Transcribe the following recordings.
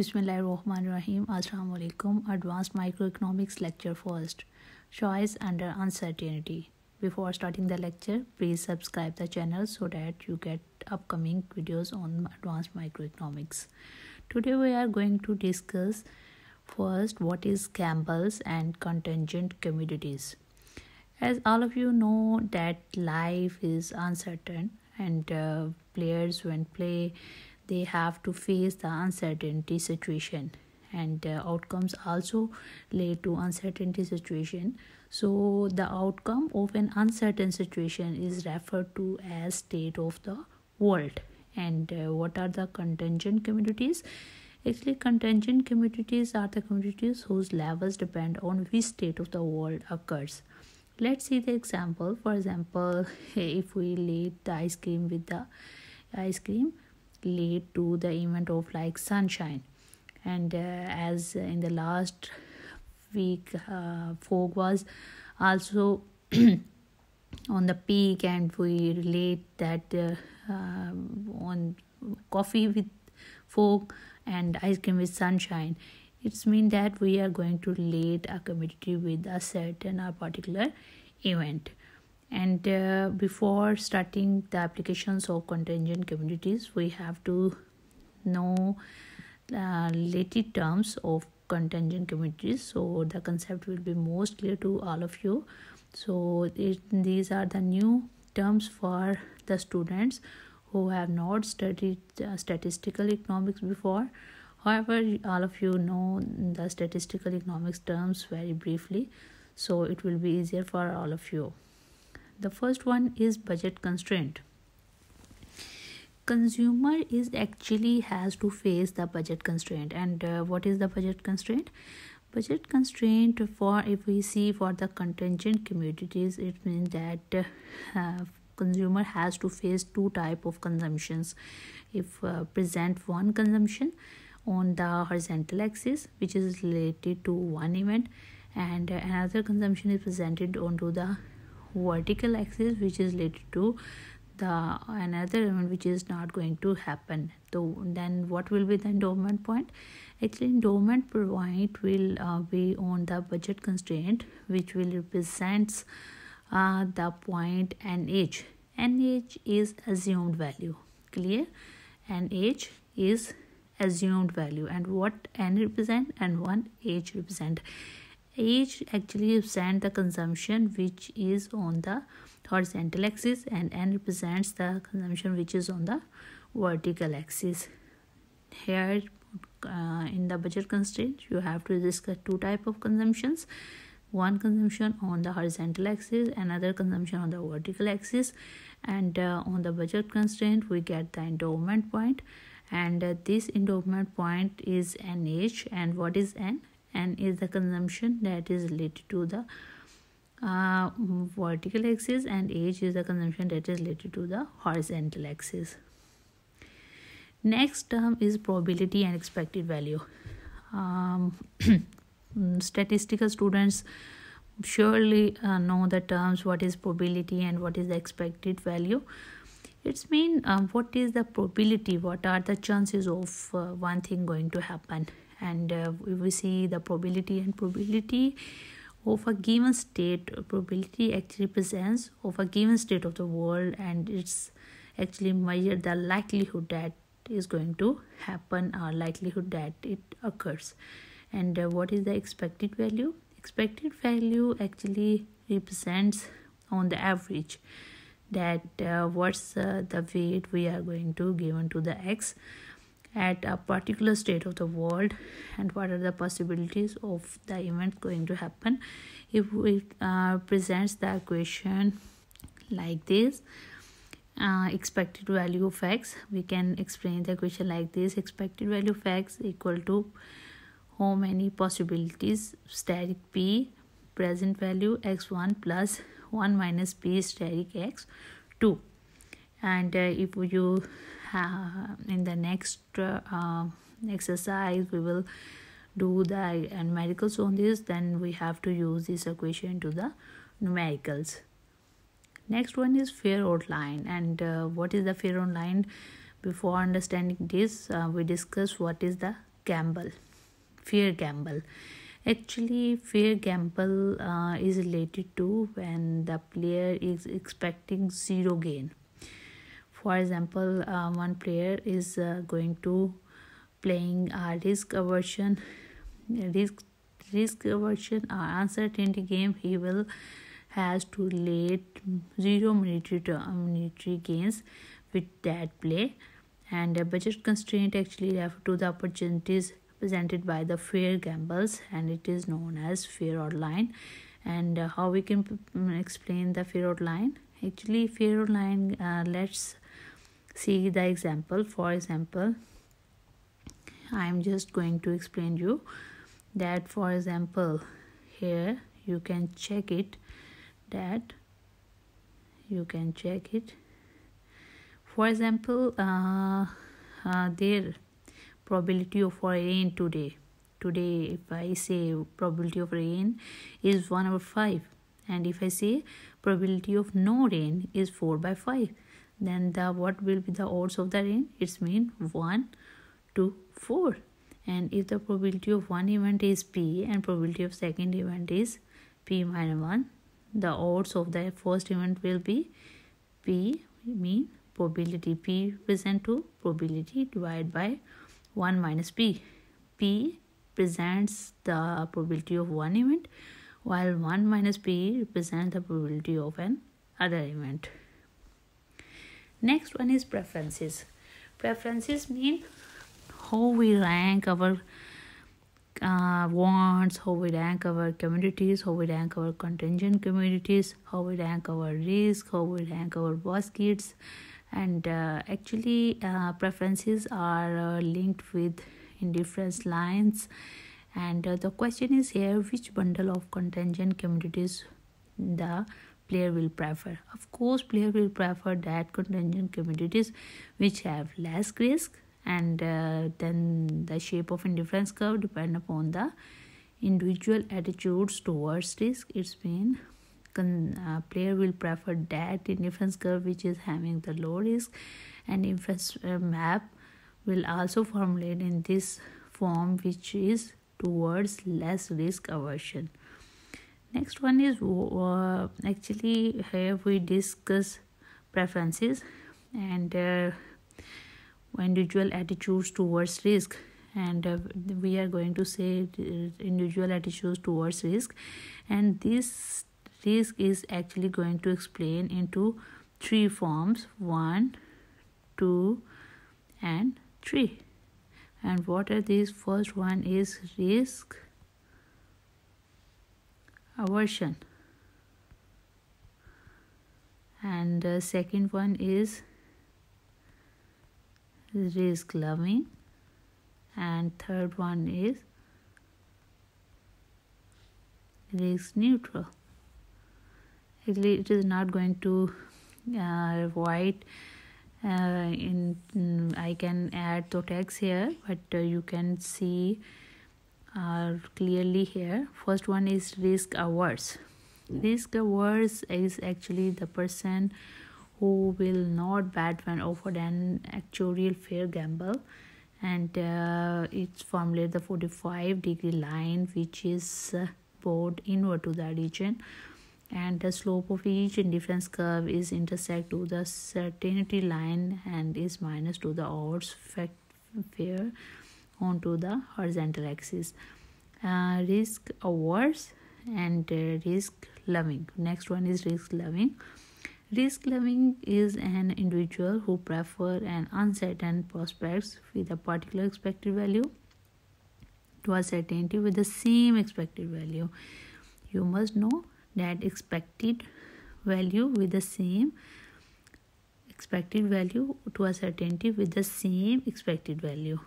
Bismillahirrahmanirrahim. Assalamu alaikum. Advanced Microeconomics Lecture First. Choice under uncertainty. Before starting the lecture, please subscribe the channel so that you get upcoming videos on advanced microeconomics. Today we are going to discuss first what is gambles and contingent commodities. As all of you know that life is uncertain and players when play they have to face the uncertainty situation, and outcomes also lead to uncertainty situation. So the outcome of an uncertain situation is referred to as state of the world. And what are the contingent commodities? Actually, contingent commodities are the commodities whose levels depend on which state of the world occurs. Let's see the example. For example, if we lead the ice cream with the ice cream lead to the event of like sunshine, and as in the last week fog was also on the peak, and we relate that on coffee with fog and ice cream with sunshine, it's mean that we are going to relate a commodity with a certain or particular event. And before starting the applications of contingent commodities, we have to know related terms of contingent commodities, so the concept will be most clear to all of you. So these are the new terms for the students who have not studied statistical economics before. However, all of you know the statistical economics terms very briefly, so it will be easier for all of you. The first one is budget constraint. Consumer is actually has to face the budget constraint. And what is the budget constraint? Budget constraint, for if we see for the contingent commodities, it means that consumer has to face two type of consumptions. If present one consumption on the horizontal axis, which is related to one event, and another consumption is presented onto the vertical axis, which is related to the another event which is not going to happen. So then what will be the endowment point? Actually, endowment point will be on the budget constraint, which will represents the point NH. NH is assumed value. Clear? NH is assumed value, and what N represent and what H represent. H actually represents the consumption which is on the horizontal axis, and N represents the consumption which is on the vertical axis. Here in the budget constraint, you have to discuss two type of consumptions. One consumption on the horizontal axis, another consumption on the vertical axis. And on the budget constraint, we get the endowment point, and this endowment point is NH. And what is N? N is the consumption that is related to the vertical axis, and H is the consumption that is related to the horizontal axis. Next term is probability and expected value. Statistical students surely know the terms what is probability and what is the expected value. It's mean what is the probability, what are the chances of one thing going to happen. And if we see the probability of a given state, probability actually presents of a given state of the world, and it's actually measure the likelihood that is going to happen or likelihood that it occurs. And what is the expected value? Expected value actually represents on the average that what's the weight we are going to given to the X at a particular state of the world, and what are the possibilities of the event going to happen. If we presents the equation like this, expected value of X, we can explain the equation like this. Expected value of X equal to how many possibilities static P present value X1 plus 1 minus P static X2. And if you in the next exercise we will do the numericals on this, then we have to use this equation to the numericals. Next one is fair outline. And what is the fair outline? Before understanding this, we discuss what is the gamble. Fair gamble. Actually, fair gamble is related to when the player is expecting zero gain. For example, one player is going to playing a risk aversion or uncertainty game. He will has to late zero monetary gains with that play, and a budget constraint actually refer to the opportunities presented by the fair gambles, and it is known as fair outline. And how we can explain the fair outline? Actually, fair outline, let's see the example. For example, I am just going to explain you that, for example, here you can check it, that you can check it. For example, their probability of rain today, if I say probability of rain is 1/5, and if I say probability of no rain is 4/5, then the what will be the odds of the rain? It's mean 1 to 4. And if the probability of one event is P and probability of second event is P minus 1, the odds of the first event will be P, mean probability P present to probability divided by 1 minus P. P presents the probability of one event, while 1 minus P represents the probability of an other event. Next one is preferences. Preferences mean how we rank our wants, how we rank our communities, how we rank our contingent communities, how we rank our risk, how we rank our baskets. And actually preferences are linked with indifference lines, and the question is here, which bundle of contingent communities the player will prefer? Of course, player will prefer that contingent communities which have less risk, and then the shape of indifference curve depend upon the individual attitudes towards risk. It's mean player will prefer that indifference curve which is having the low risk, and indifference map will also formulate in this form which is towards less risk aversion. Next one is actually here we discuss preferences and individual attitudes towards risk, and we are going to say individual attitudes towards risk, and this risk is actually going to explain into 3 forms: 1, 2 and 3. And what are these? First one is risk aversion, and the second one is risk loving, and third one is risk neutral. Actually, it is not going to write I can add the text here, but you can see clearly here. First one is risk averse. Risk averse is actually the person who will not bet when offered an actuarial fair gamble, and it's formulated the 45-degree line which is bowed inward to the region, and the slope of each indifference curve is intersect to the certainty line and is minus to the odds fair onto the horizontal axis. Risk averse and risk loving. Next one is risk loving. Risk loving is an individual who prefer an uncertain prospects with a particular expected value to a certainty with the same expected value. You must know that expected value with the same expected value to a certainty with the same expected value.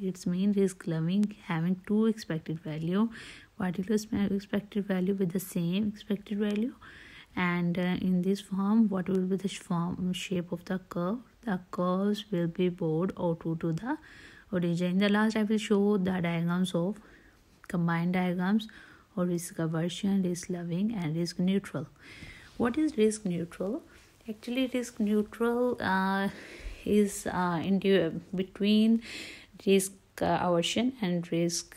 It's mean risk loving having 2 expected value, particular expected value with the same expected value, and in this form what will be the shape of the curve? The curves will be bowed outward to the origin. In the last I will show the diagrams of combined diagrams or risk aversion, risk loving and risk neutral. What is risk neutral? Actually, risk neutral is between risk aversion and risk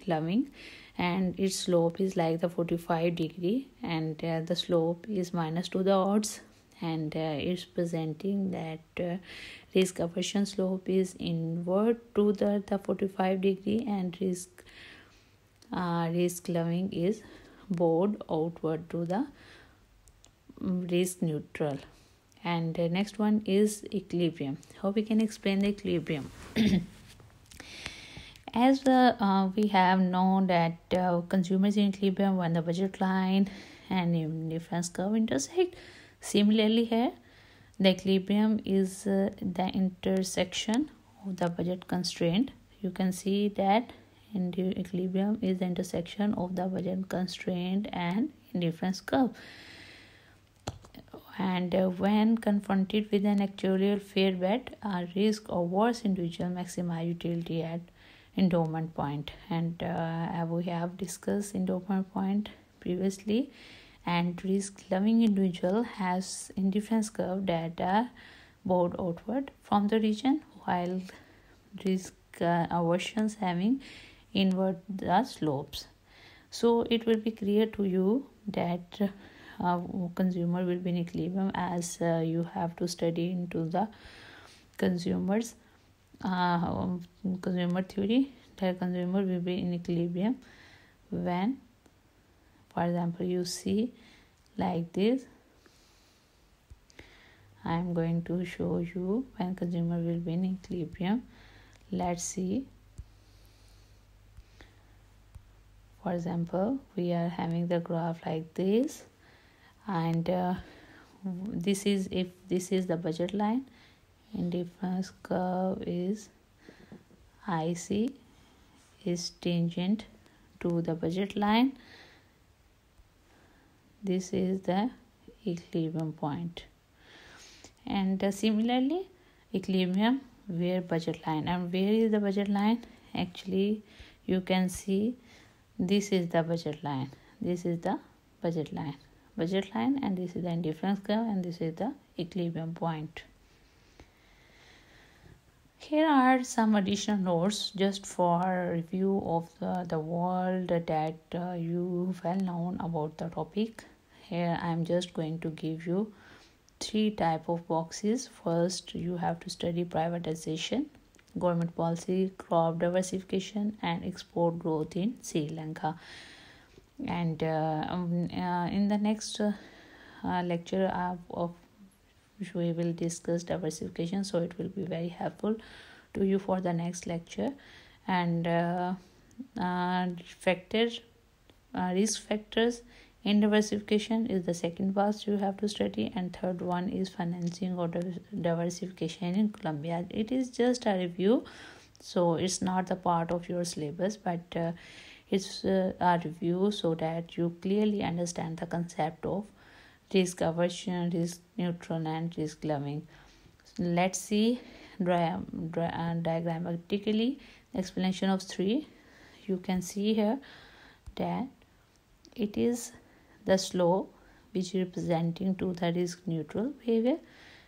loving, and its slope is like the 45 degree, and the slope is minus to the odds, and it's presenting that risk aversion slope is inward to the 45 degree, and risk loving is bowed outward to the risk neutral. And the next one is equilibrium. How we can explain the equilibrium? As we have known that consumers in equilibrium when the budget line and indifference curve intersect. Similarly here, the equilibrium is the intersection of the budget constraint. You can see that in the equilibrium is the intersection of the budget constraint and indifference curve. And when confronted with an actuarial fair bet, a risk averse individual maximize utility at endowment point. And we have discussed endowment point previously. And risk loving individual has indifference curve that are bowed outward from the region, while risk aversions having inward the slopes. So it will be clear to you that consumer will be in equilibrium, as you have to study into the consumer theory, that consumer will be in equilibrium when, for example, you see like this. I am going to show you when consumer will be in equilibrium. Let's see. For example, we are having the graph like this, and this is the budget line, and difference curve is IC is tangent to the budget line. This is the equilibrium point. And similarly, equilibrium where budget line, and where is the budget line? Actually, you can see this is the budget line, this is the budget line, and this is the indifference curve, and this is the equilibrium point. Here are some additional notes just for review of the world that you well known about the topic. Here I am just going to give you 3 type of boxes. First, you have to study privatization, government policy, crop diversification, and export growth in Sri Lanka. And in the next lecture we will discuss diversification, so it will be very helpful to you for the next lecture. And risk factors in diversification is the second part you have to study, and third one is financing or diversification in Colombia. It is just a review, so it's not the part of your syllabus, but it's a review so that you clearly understand the concept of risk aversion, risk neutral, and risk loving. Let's see diagrammatically the explanation of 3. You can see here that it is the slope which is representing to the risk neutral behavior.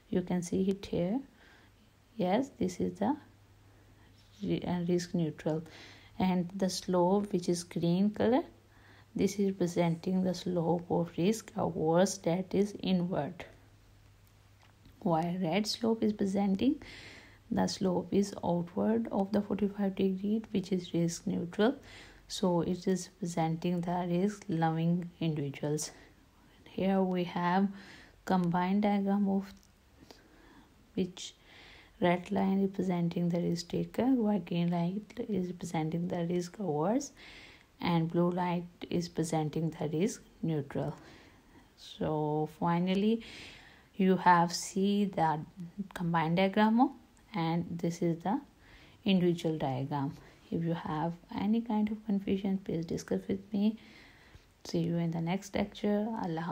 You can see it here. Yes, this is the risk neutral, and the slope which is green color, this is representing the slope of risk averse, that is inward, while red slope is presenting the slope is outward of the 45 degree, which is risk neutral. So it is presenting the risk loving individuals. Here we have combined diagram of which red line representing the risk taker, while green light is representing the risk averse, and blue light is presenting the risk neutral. So finally you have see the combined diagram, and this is the individual diagram. If you have any kind of confusion, please discuss with me. See you in the next lecture. Allah.